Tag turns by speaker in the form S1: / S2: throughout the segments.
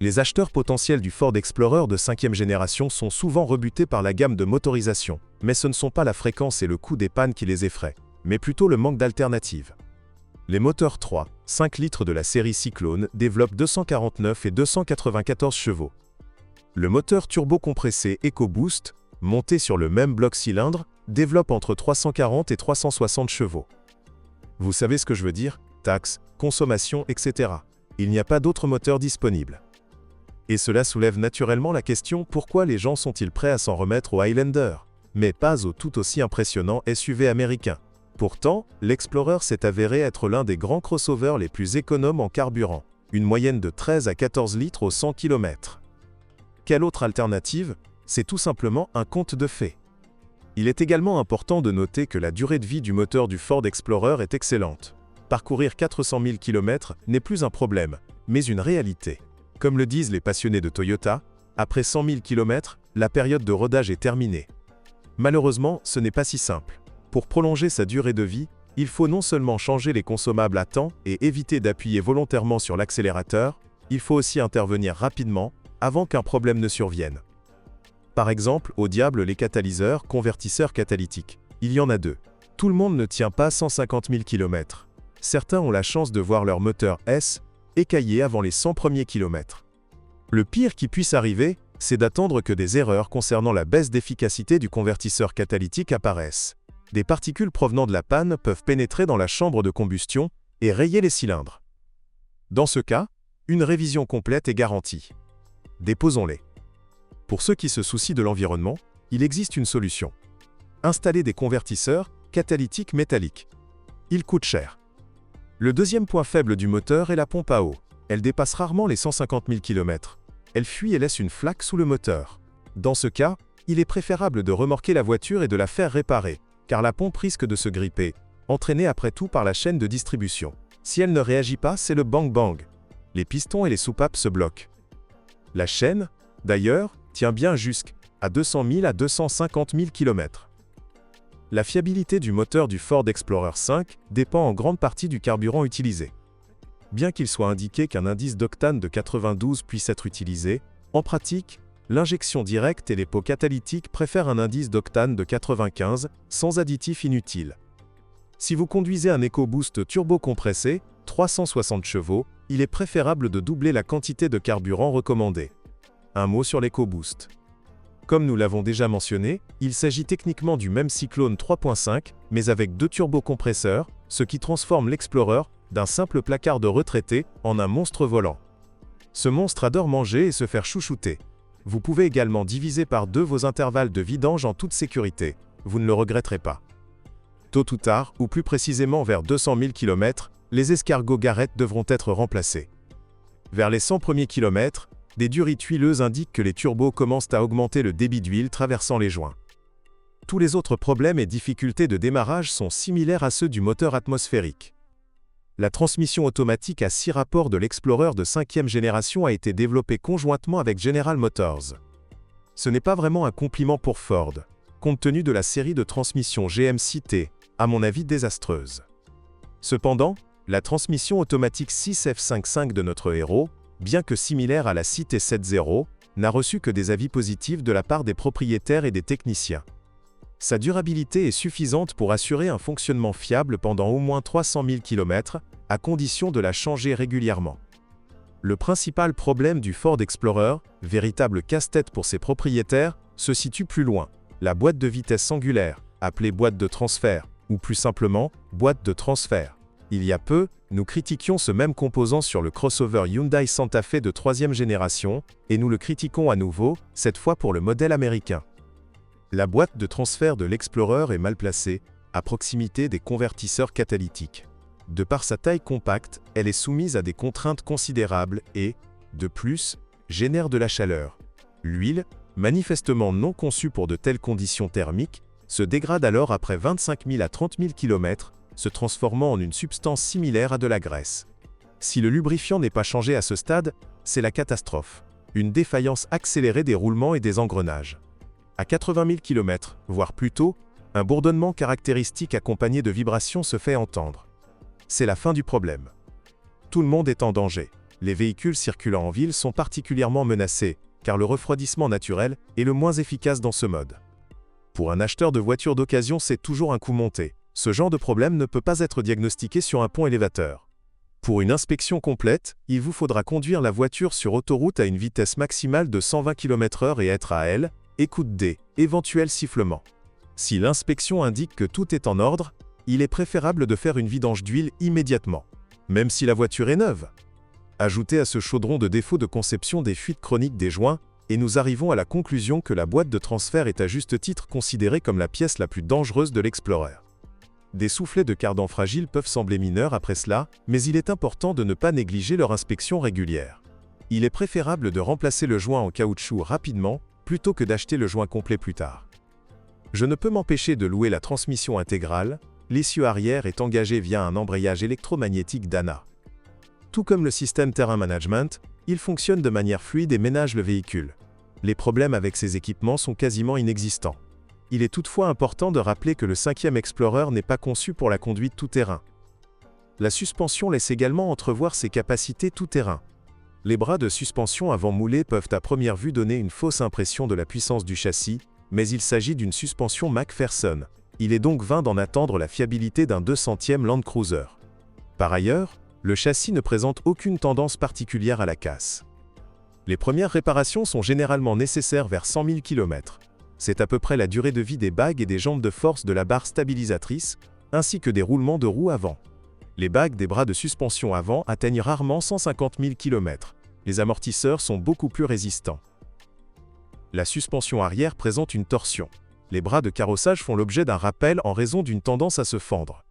S1: Les acheteurs potentiels du Ford Explorer de 5e génération sont souvent rebutés par la gamme de motorisation, mais ce ne sont pas la fréquence et le coût des pannes qui les effraient, mais plutôt le manque d'alternatives. Les moteurs 3,5 litres de la série Cyclone développent 249 et 294 chevaux. Le moteur turbo-compressé EcoBoost, monté sur le même bloc cylindre, développe entre 340 et 360 chevaux. Vous savez ce que je veux dire? Taxes, consommation, etc. Il n'y a pas d'autres moteurs disponibles. Et cela soulève naturellement la question pourquoi les gens sont-ils prêts à s'en remettre au Highlander, mais pas au tout aussi impressionnant SUV américain. Pourtant, l'Explorer s'est avéré être l'un des grands crossovers les plus économes en carburant, une moyenne de 13 à 14 litres au 100 km. Quelle autre alternative? C'est tout simplement un conte de fées. Il est également important de noter que la durée de vie du moteur du Ford Explorer est excellente. Parcourir 400 000 km n'est plus un problème, mais une réalité. Comme le disent les passionnés de Toyota, après 100 000 km, la période de rodage est terminée. Malheureusement, ce n'est pas si simple. Pour prolonger sa durée de vie, il faut non seulement changer les consommables à temps et éviter d'appuyer volontairement sur l'accélérateur, il faut aussi intervenir rapidement, avant qu'un problème ne survienne. Par exemple, au diable les catalyseurs, convertisseurs catalytiques. Il y en a deux. Tout le monde ne tient pas 150 000 km. Certains ont la chance de voir leur moteur S écaillé avant les 100 premiers kilomètres. Le pire qui puisse arriver, c'est d'attendre que des erreurs concernant la baisse d'efficacité du convertisseur catalytique apparaissent. Des particules provenant de la panne peuvent pénétrer dans la chambre de combustion et rayer les cylindres. Dans ce cas, une révision complète est garantie. Déposons-les. Pour ceux qui se soucient de l'environnement, il existe une solution. Installer des convertisseurs catalytiques métalliques. Ils coûtent cher. Le deuxième point faible du moteur est la pompe à eau. Elle dépasse rarement les 150 000 km. Elle fuit et laisse une flaque sous le moteur. Dans ce cas, il est préférable de remorquer la voiture et de la faire réparer, car la pompe risque de se gripper, entraînée après tout par la chaîne de distribution. Si elle ne réagit pas, c'est le bang-bang. Les pistons et les soupapes se bloquent. La chaîne, d'ailleurs, tient bien jusqu'à 200 000 à 250 000 km. La fiabilité du moteur du Ford Explorer 5 dépend en grande partie du carburant utilisé. Bien qu'il soit indiqué qu'un indice d'octane de 92 puisse être utilisé, en pratique, l'injection directe et les pots catalytiques préfèrent un indice d'octane de 95, sans additifs inutiles. Si vous conduisez un EcoBoost turbo-compressé, 360 chevaux, il est préférable de doubler la quantité de carburant recommandée. Un mot sur l'EcoBoost. Comme nous l'avons déjà mentionné, il s'agit techniquement du même Cyclone 3.5, mais avec deux turbocompresseurs, ce qui transforme l'Explorer d'un simple placard de retraité en un monstre volant. Ce monstre adore manger et se faire chouchouter. Vous pouvez également diviser par deux vos intervalles de vidange en toute sécurité. Vous ne le regretterez pas. Tôt ou tard, ou plus précisément vers 200 000 km, les escargots Garrett devront être remplacés. Vers les 100 premiers kilomètres, des durite huileuses indiquent que les turbos commencent à augmenter le débit d'huile traversant les joints. Tous les autres problèmes et difficultés de démarrage sont similaires à ceux du moteur atmosphérique. La transmission automatique à 6 rapports de l'Explorer de 5e génération a été développée conjointement avec General Motors. Ce n'est pas vraiment un compliment pour Ford, compte tenu de la série de transmissions GM citée, à mon avis désastreuse. Cependant, la transmission automatique 6F55 de notre héros, bien que similaire à la citée 7.0, n'a reçu que des avis positifs de la part des propriétaires et des techniciens. Sa durabilité est suffisante pour assurer un fonctionnement fiable pendant au moins 300 000 km, à condition de la changer régulièrement. Le principal problème du Ford Explorer, véritable casse-tête pour ses propriétaires, se situe plus loin. La boîte de vitesse angulaire, appelée boîte de transfert, ou plus simplement, boîte de transfert. Il y a peu, nous critiquions ce même composant sur le crossover Hyundai Santa Fe de 3e génération, et nous le critiquons à nouveau, cette fois pour le modèle américain. La boîte de transfert de l'Explorer est mal placée, à proximité des convertisseurs catalytiques. De par sa taille compacte, elle est soumise à des contraintes considérables et, de plus, génère de la chaleur. L'huile, manifestement non conçue pour de telles conditions thermiques, se dégrade alors après 25 000 à 30 000 km, se transformant en une substance similaire à de la graisse. Si le lubrifiant n'est pas changé à ce stade, c'est la catastrophe. Une défaillance accélérée des roulements et des engrenages. À 80 000 km, voire plus tôt, un bourdonnement caractéristique accompagné de vibrations se fait entendre. C'est la fin du problème. Tout le monde est en danger. Les véhicules circulant en ville sont particulièrement menacés, car le refroidissement naturel est le moins efficace dans ce mode. Pour un acheteur de voiture d'occasion, c'est toujours un coup monté. Ce genre de problème ne peut pas être diagnostiqué sur un pont élévateur. Pour une inspection complète, il vous faudra conduire la voiture sur autoroute à une vitesse maximale de 120 km/h et être à L, écoute des éventuels sifflements. Si l'inspection indique que tout est en ordre, il est préférable de faire une vidange d'huile immédiatement, même si la voiture est neuve. Ajoutez à ce chaudron de défaut de conception des fuites chroniques des joints, et nous arrivons à la conclusion que la boîte de transfert est à juste titre considérée comme la pièce la plus dangereuse de l'Explorer. Des soufflets de cardan fragiles peuvent sembler mineurs après cela, mais il est important de ne pas négliger leur inspection régulière. Il est préférable de remplacer le joint en caoutchouc rapidement, plutôt que d'acheter le joint complet plus tard. Je ne peux m'empêcher de louer la transmission intégrale, l'essieu arrière est engagé via un embrayage électromagnétique Dana. Tout comme le système Terrain Management, il fonctionne de manière fluide et ménage le véhicule. Les problèmes avec ces équipements sont quasiment inexistants. Il est toutefois important de rappeler que le 5e Explorer n'est pas conçu pour la conduite tout-terrain. La suspension laisse également entrevoir ses capacités tout-terrain. Les bras de suspension avant moulés peuvent à première vue donner une fausse impression de la puissance du châssis, mais il s'agit d'une suspension McPherson. Il est donc vain d'en attendre la fiabilité d'un 200e Land Cruiser. Par ailleurs, le châssis ne présente aucune tendance particulière à la casse. Les premières réparations sont généralement nécessaires vers 100 000 km. C'est à peu près la durée de vie des bagues et des jambes de force de la barre stabilisatrice, ainsi que des roulements de roues avant. Les bagues des bras de suspension avant atteignent rarement 150 000 km. Les amortisseurs sont beaucoup plus résistants. La suspension arrière présente une torsion. Les bras de carrossage font l'objet d'un rappel en raison d'une tendance à se fendre.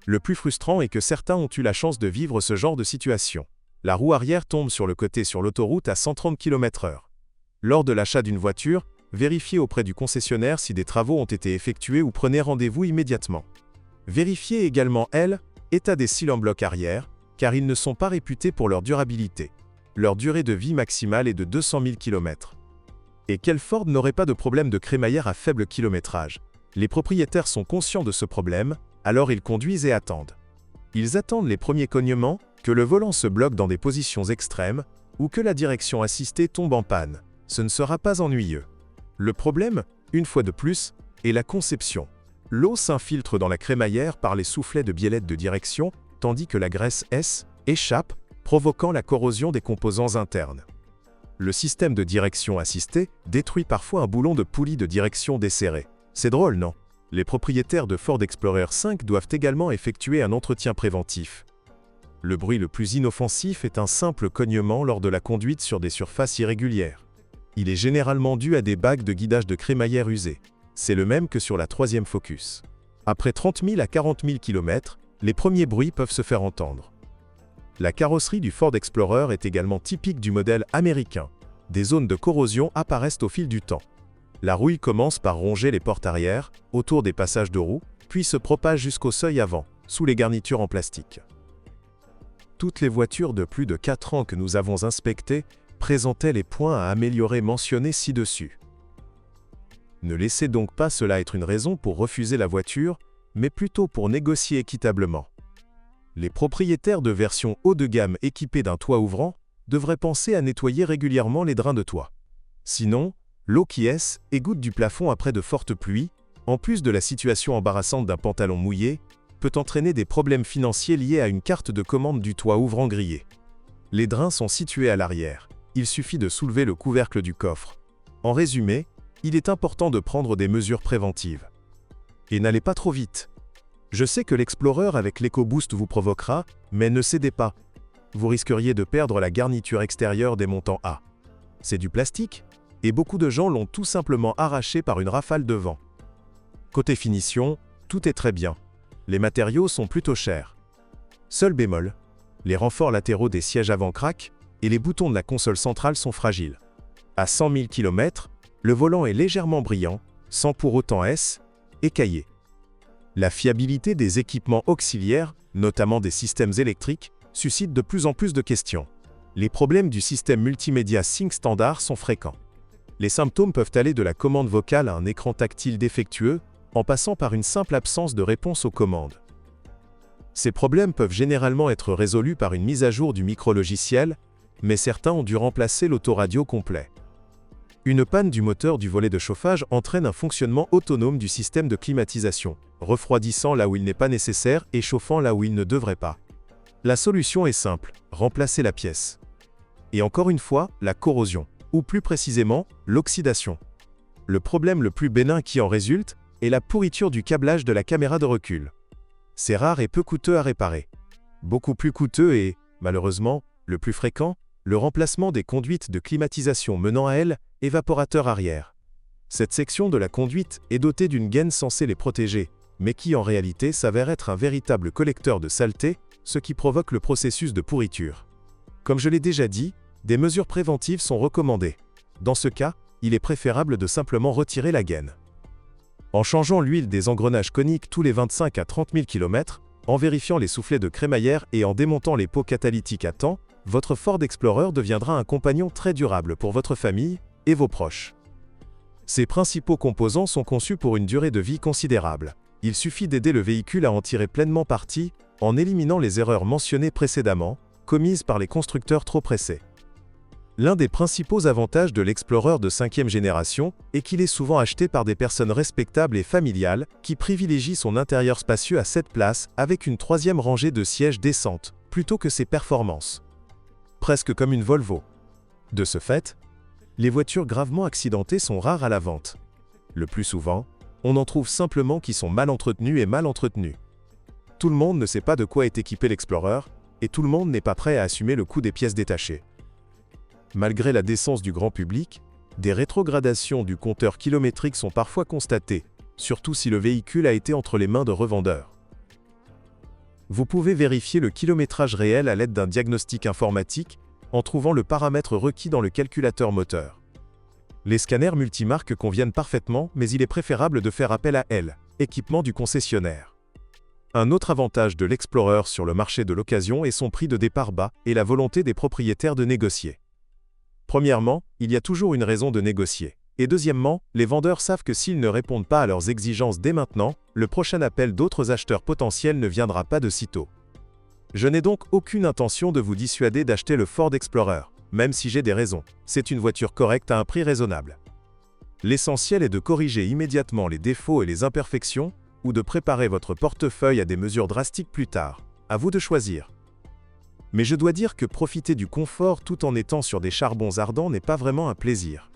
S1: Le plus frustrant est que certains ont eu la chance de vivre ce genre de situation. La roue arrière tombe sur le côté sur l'autoroute à 130 km/h. Lors de l'achat d'une voiture, vérifiez auprès du concessionnaire si des travaux ont été effectués ou prenez rendez-vous immédiatement. Vérifiez également l'état des cylindres en bloc arrière, car ils ne sont pas réputés pour leur durabilité. Leur durée de vie maximale est de 200 000 km. Et quel Ford n'aurait pas de problème de crémaillère à faible kilométrage? Les propriétaires sont conscients de ce problème, alors ils conduisent et attendent. Ils attendent les premiers cognements, que le volant se bloque dans des positions extrêmes, ou que la direction assistée tombe en panne. Ce ne sera pas ennuyeux. Le problème, une fois de plus, est la conception. L'eau s'infiltre dans la crémaillère par les soufflets de biellette de direction, tandis que la graisse échappe, provoquant la corrosion des composants internes. Le système de direction assistée détruit parfois un boulon de poulie de direction desserré. C'est drôle, non? Les propriétaires de Ford Explorer 5 doivent également effectuer un entretien préventif. Le bruit le plus inoffensif est un simple cognement lors de la conduite sur des surfaces irrégulières. Il est généralement dû à des bagues de guidage de crémaillère usées. C'est le même que sur la 3e Focus. Après 30 000 à 40 000 km, les premiers bruits peuvent se faire entendre. La carrosserie du Ford Explorer est également typique du modèle américain. Des zones de corrosion apparaissent au fil du temps. La rouille commence par ronger les portes arrière, autour des passages de roues, puis se propage jusqu'au seuil avant, sous les garnitures en plastique. Toutes les voitures de plus de 4 ans que nous avons inspectées présentaient les points à améliorer mentionnés ci-dessus. Ne laissez donc pas cela être une raison pour refuser la voiture, mais plutôt pour négocier équitablement. Les propriétaires de versions haut de gamme équipées d'un toit ouvrant devraient penser à nettoyer régulièrement les drains de toit. Sinon, l'eau qui égoutte du plafond après de fortes pluies, en plus de la situation embarrassante d'un pantalon mouillé, peut entraîner des problèmes financiers liés à une carte de commande du toit ouvrant grillé. Les drains sont situés à l'arrière. Il suffit de soulever le couvercle du coffre. En résumé, il est important de prendre des mesures préventives. Et n'allez pas trop vite. Je sais que l'Explorer avec l'EcoBoost vous provoquera, mais ne cédez pas. Vous risqueriez de perdre la garniture extérieure des montants A. C'est du plastique, et beaucoup de gens l'ont tout simplement arraché par une rafale de vent. Côté finition, tout est très bien. Les matériaux sont plutôt chers. Seul bémol, les renforts latéraux des sièges avant craquent, et les boutons de la console centrale sont fragiles. À 100 000 km, le volant est légèrement brillant, sans pour autant écailler. La fiabilité des équipements auxiliaires, notamment des systèmes électriques, suscite de plus en plus de questions. Les problèmes du système multimédia Sync standard sont fréquents. Les symptômes peuvent aller de la commande vocale à un écran tactile défectueux, en passant par une simple absence de réponse aux commandes. Ces problèmes peuvent généralement être résolus par une mise à jour du micrologiciel, mais certains ont dû remplacer l'autoradio complet. Une panne du moteur du volet de chauffage entraîne un fonctionnement autonome du système de climatisation, refroidissant là où il n'est pas nécessaire et chauffant là où il ne devrait pas. La solution est simple, remplacer la pièce. Et encore une fois, la corrosion, ou plus précisément, l'oxydation. Le problème le plus bénin qui en résulte est la pourriture du câblage de la caméra de recul. C'est rare et peu coûteux à réparer. Beaucoup plus coûteux et, malheureusement, le plus fréquent, le remplacement des conduites de climatisation menant à elles, évaporateur arrière. Cette section de la conduite est dotée d'une gaine censée les protéger, mais qui en réalité s'avère être un véritable collecteur de saleté, ce qui provoque le processus de pourriture. Comme je l'ai déjà dit, des mesures préventives sont recommandées. Dans ce cas, il est préférable de simplement retirer la gaine. En changeant l'huile des engrenages coniques tous les 25 à 30 000 km, en vérifiant les soufflets de crémaillère et en démontant les pots catalytiques à temps, votre Ford Explorer deviendra un compagnon très durable pour votre famille et vos proches. Ses principaux composants sont conçus pour une durée de vie considérable. Il suffit d'aider le véhicule à en tirer pleinement parti, en éliminant les erreurs mentionnées précédemment, commises par les constructeurs trop pressés. L'un des principaux avantages de l'Explorer de 5e génération est qu'il est souvent acheté par des personnes respectables et familiales qui privilégient son intérieur spacieux à 7 places avec une 3e rangée de sièges décente, plutôt que ses performances. Presque comme une Volvo. De ce fait, les voitures gravement accidentées sont rares à la vente. Le plus souvent, on en trouve simplement qui sont mal entretenues et mal entretenues. Tout le monde ne sait pas de quoi est équipé l'Explorer, et tout le monde n'est pas prêt à assumer le coût des pièces détachées. Malgré la décence du grand public, des rétrogradations du compteur kilométrique sont parfois constatées, surtout si le véhicule a été entre les mains de revendeurs. Vous pouvez vérifier le kilométrage réel à l'aide d'un diagnostic informatique, en trouvant le paramètre requis dans le calculateur moteur. Les scanners multimarques conviennent parfaitement, mais il est préférable de faire appel à elles, équipement du concessionnaire. Un autre avantage de l'Explorer sur le marché de l'occasion est son prix de départ bas et la volonté des propriétaires de négocier. Premièrement, il y a toujours une raison de négocier. Et deuxièmement, les vendeurs savent que s'ils ne répondent pas à leurs exigences dès maintenant, le prochain appel d'autres acheteurs potentiels ne viendra pas de sitôt. Je n'ai donc aucune intention de vous dissuader d'acheter le Ford Explorer, même si j'ai des raisons. C'est une voiture correcte à un prix raisonnable. L'essentiel est de corriger immédiatement les défauts et les imperfections, ou de préparer votre portefeuille à des mesures drastiques plus tard. À vous de choisir. Mais je dois dire que profiter du confort tout en étant sur des charbons ardents n'est pas vraiment un plaisir.